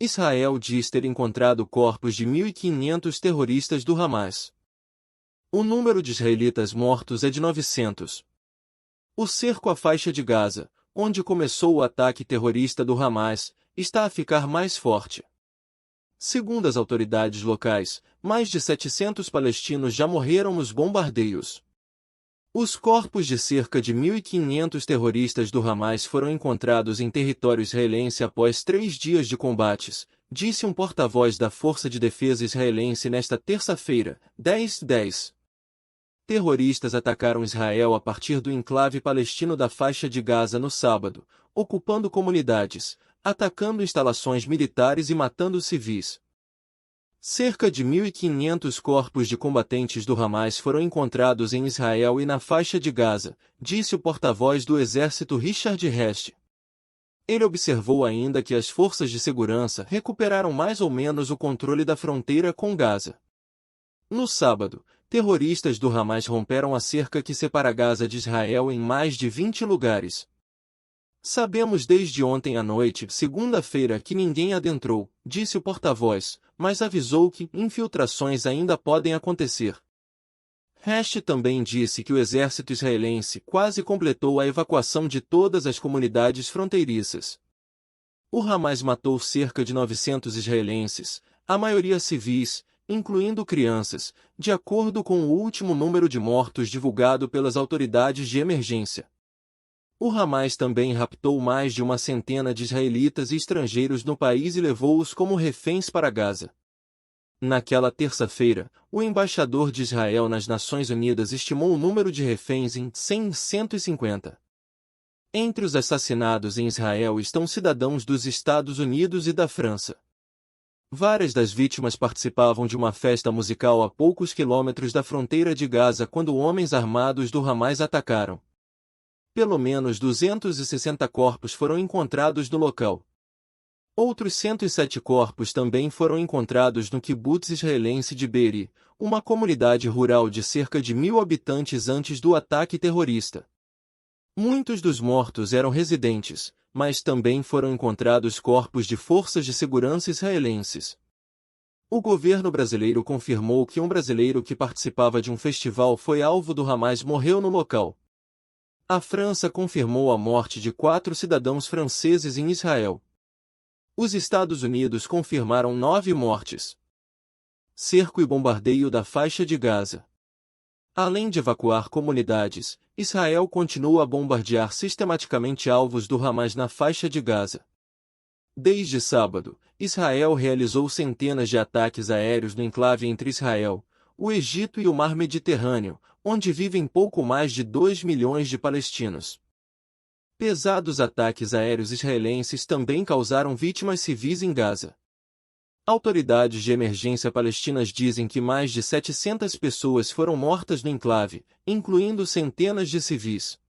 Israel diz ter encontrado corpos de 1.500 terroristas do Hamas. O número de israelitas mortos é de 900. O cerco à faixa de Gaza, onde começou o ataque terrorista do Hamas, está a ficar mais forte. Segundo as autoridades locais, mais de 700 palestinos já morreram nos bombardeios. Os corpos de cerca de 1.500 terroristas do Hamas foram encontrados em território israelense após 3 dias de combates, disse um porta-voz da Força de Defesa israelense nesta terça-feira, 10/10. Terroristas atacaram Israel a partir do enclave palestino da faixa de Gaza no sábado, ocupando comunidades, atacando instalações militares e matando civis. Cerca de 1.500 corpos de combatentes do Hamas foram encontrados em Israel e na faixa de Gaza, disse o porta-voz do exército Richard Hest. Ele observou ainda que as forças de segurança recuperaram mais ou menos o controle da fronteira com Gaza. No sábado, terroristas do Hamas romperam a cerca que separa Gaza de Israel em mais de 20 lugares. Sabemos desde ontem à noite, segunda-feira, que ninguém adentrou, disse o porta-voz, mas avisou que infiltrações ainda podem acontecer. Hest também disse que o exército israelense quase completou a evacuação de todas as comunidades fronteiriças. O Hamas matou cerca de 900 israelenses, a maioria civis, incluindo crianças, de acordo com o último número de mortos divulgado pelas autoridades de emergência. O Hamas também raptou mais de uma centena de israelitas e estrangeiros no país e levou-os como reféns para Gaza. Naquela terça-feira, o embaixador de Israel nas Nações Unidas estimou o número de reféns em 150. Entre os assassinados em Israel estão cidadãos dos Estados Unidos e da França. Várias das vítimas participavam de uma festa musical a poucos quilômetros da fronteira de Gaza quando homens armados do Hamas atacaram. Pelo menos 260 corpos foram encontrados no local. Outros 107 corpos também foram encontrados no kibbutz israelense de Be'eri, uma comunidade rural de cerca de 1.000 habitantes antes do ataque terrorista. Muitos dos mortos eram residentes, mas também foram encontrados corpos de forças de segurança israelenses. O governo brasileiro confirmou que um brasileiro que participava de um festival foi alvo do Hamas morreu no local. A França confirmou a morte de 4 cidadãos franceses em Israel. Os Estados Unidos confirmaram 9 mortes. Cerco e bombardeio da faixa de Gaza. Além de evacuar comunidades, Israel continua a bombardear sistematicamente alvos do Hamas na faixa de Gaza. Desde sábado, Israel realizou centenas de ataques aéreos no enclave entre Israel, o Egito e o Mar Mediterrâneo, onde vivem pouco mais de 2 milhões de palestinos. Pesados ataques aéreos israelenses também causaram vítimas civis em Gaza. Autoridades de emergência palestinas dizem que mais de 700 pessoas foram mortas no enclave, incluindo centenas de civis.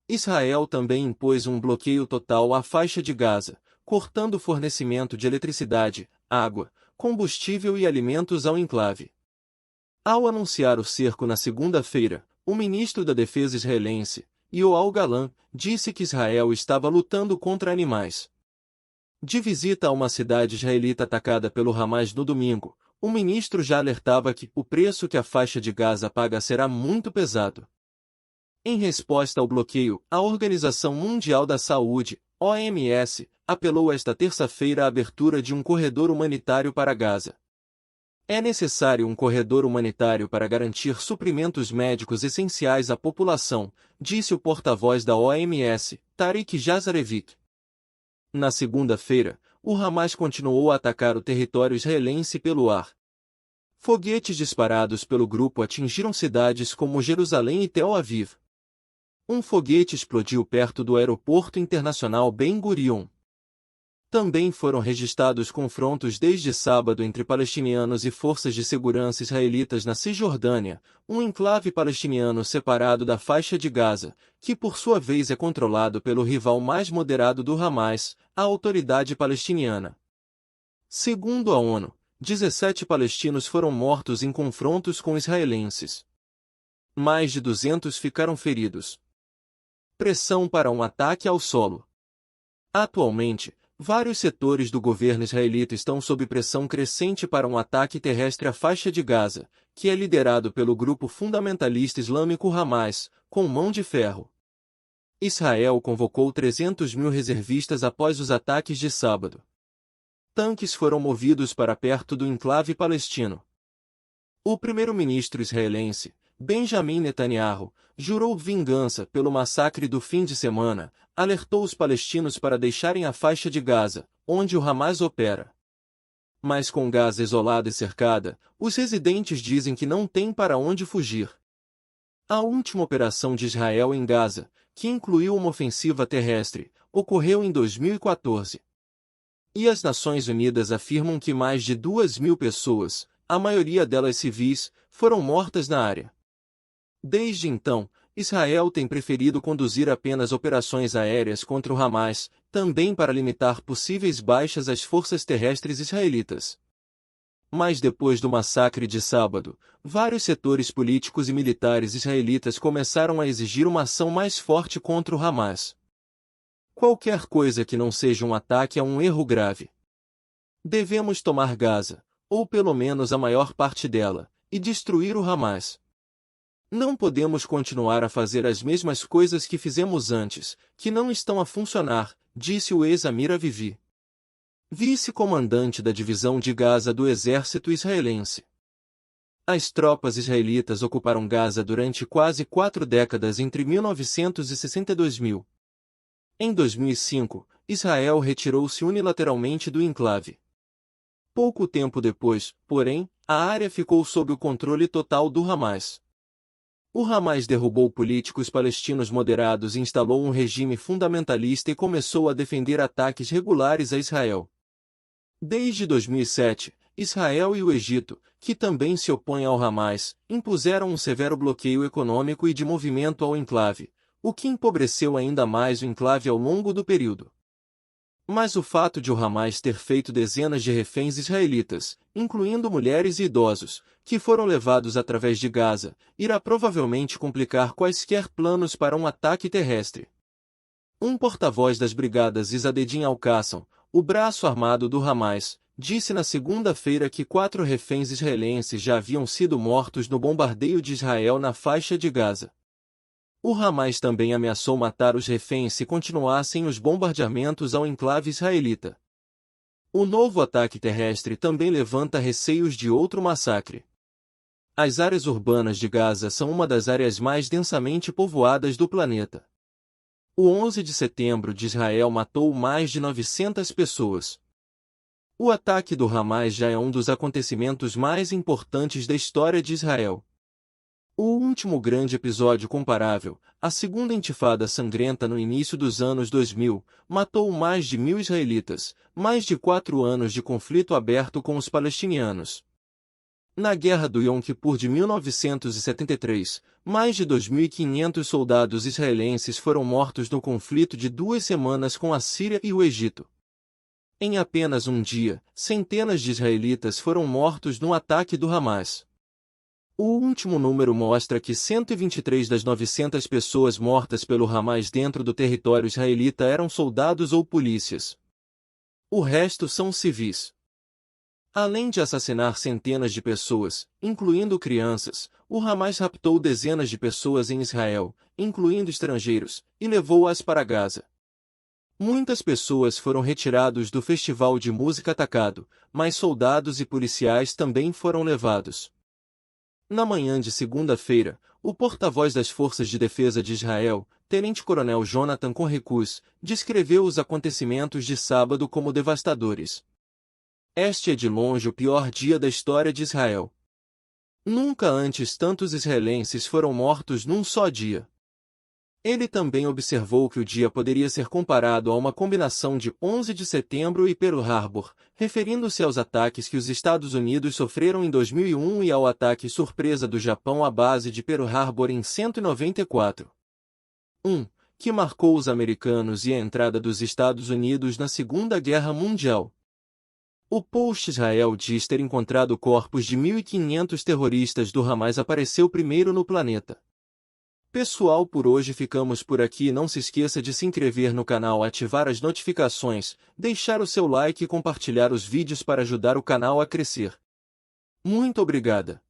Israel também impôs um bloqueio total à faixa de Gaza, cortando o fornecimento de eletricidade, água, combustível e alimentos ao enclave. Ao anunciar o cerco na segunda-feira, o ministro da Defesa israelense, Yoav Gallant, disse que Israel estava lutando contra animais. De visita a uma cidade israelita atacada pelo Hamas no domingo, o ministro já alertava que o preço que a faixa de Gaza paga será muito pesado. Em resposta ao bloqueio, a Organização Mundial da Saúde, OMS, apelou esta terça-feira à abertura de um corredor humanitário para Gaza. É necessário um corredor humanitário para garantir suprimentos médicos essenciais à população, disse o porta-voz da OMS, Tariq Jazarevic. Na segunda-feira, o Hamas continuou a atacar o território israelense pelo ar. Foguetes disparados pelo grupo atingiram cidades como Jerusalém e Tel Aviv. Um foguete explodiu perto do aeroporto internacional Ben Gurion. Também foram registrados confrontos desde sábado entre palestinianos e forças de segurança israelitas na Cisjordânia, um enclave palestiniano separado da faixa de Gaza, que por sua vez é controlado pelo rival mais moderado do Hamas, a Autoridade Palestiniana. Segundo a ONU, 17 palestinos foram mortos em confrontos com israelenses. Mais de 200 ficaram feridos. Pressão para um ataque ao solo. Atualmente, vários setores do governo israelita estão sob pressão crescente para um ataque terrestre à faixa de Gaza, que é liderado pelo grupo fundamentalista islâmico Hamas, com mão de ferro. Israel convocou 300 mil reservistas após os ataques de sábado. Tanques foram movidos para perto do enclave palestino. O primeiro-ministro israelense, Benjamin Netanyahu, jurou vingança pelo massacre do fim de semana, alertou os palestinos para deixarem a faixa de Gaza, onde o Hamas opera. Mas com Gaza isolada e cercada, os residentes dizem que não têm para onde fugir. A última operação de Israel em Gaza, que incluiu uma ofensiva terrestre, ocorreu em 2014. E as Nações Unidas afirmam que mais de 2.000 pessoas, a maioria delas civis, foram mortas na área. Desde então, Israel tem preferido conduzir apenas operações aéreas contra o Hamas, também para limitar possíveis baixas às forças terrestres israelitas. Mas depois do massacre de sábado, vários setores políticos e militares israelitas começaram a exigir uma ação mais forte contra o Hamas. Qualquer coisa que não seja um ataque é um erro grave. Devemos tomar Gaza, ou pelo menos a maior parte dela, e destruir o Hamas. Não podemos continuar a fazer as mesmas coisas que fizemos antes, que não estão a funcionar, disse o ex-Amir Avivi, vice-comandante da divisão de Gaza do exército israelense. As tropas israelitas ocuparam Gaza durante quase 4 décadas entre 1960 e 2000. Em 2005, Israel retirou-se unilateralmente do enclave. Pouco tempo depois, porém, a área ficou sob o controle total do Hamas. O Hamas derrubou políticos palestinos moderados e instalou um regime fundamentalista e começou a defender ataques regulares a Israel. Desde 2007, Israel e o Egito, que também se opõem ao Hamas, impuseram um severo bloqueio econômico e de movimento ao enclave, o que empobreceu ainda mais o enclave ao longo do período. Mas o fato de o Hamas ter feito dezenas de reféns israelitas, incluindo mulheres e idosos, que foram levados através de Gaza, irá provavelmente complicar quaisquer planos para um ataque terrestre. Um porta-voz das brigadas Izzadedin Al-Qassam, o braço armado do Hamas, disse na segunda-feira que 4 reféns israelenses já haviam sido mortos no bombardeio de Israel na faixa de Gaza. O Hamas também ameaçou matar os reféns se continuassem os bombardeamentos ao enclave israelita. O novo ataque terrestre também levanta receios de outro massacre. As áreas urbanas de Gaza são uma das áreas mais densamente povoadas do planeta. O 11 de setembro de Israel matou mais de 900 pessoas. O ataque do Hamas já é um dos acontecimentos mais importantes da história de Israel. O último grande episódio comparável, a segunda intifada sangrenta no início dos anos 2000, matou mais de 1.000 israelitas, mais de 4 anos de conflito aberto com os palestinianos. Na Guerra do Yom Kippur de 1973, mais de 2.500 soldados israelenses foram mortos no conflito de 2 semanas com a Síria e o Egito. Em apenas um dia, centenas de israelitas foram mortos no ataque do Hamas. O último número mostra que 123 das 900 pessoas mortas pelo Hamas dentro do território israelita eram soldados ou polícias. O resto são civis. Além de assassinar centenas de pessoas, incluindo crianças, o Hamas raptou dezenas de pessoas em Israel, incluindo estrangeiros, e levou-as para Gaza. Muitas pessoas foram retiradas do festival de música atacado, mas soldados e policiais também foram levados. Na manhã de segunda-feira, o porta-voz das Forças de Defesa de Israel, Tenente-Coronel Jonathan Conricus, descreveu os acontecimentos de sábado como devastadores. Este é de longe o pior dia da história de Israel. Nunca antes tantos israelenses foram mortos num só dia. Ele também observou que o dia poderia ser comparado a uma combinação de 11 de setembro e Pearl Harbor, referindo-se aos ataques que os Estados Unidos sofreram em 2001 e ao ataque surpresa do Japão à base de Pearl Harbor em 1994. Que marcou os americanos e a entrada dos Estados Unidos na Segunda Guerra Mundial. O Post Israel diz ter encontrado corpos de 1.500 terroristas do Hamas apareceu primeiro no planeta. Pessoal, por hoje ficamos por aqui. Não se esqueça de se inscrever no canal, ativar as notificações, deixar o seu like e compartilhar os vídeos para ajudar o canal a crescer. Muito obrigada!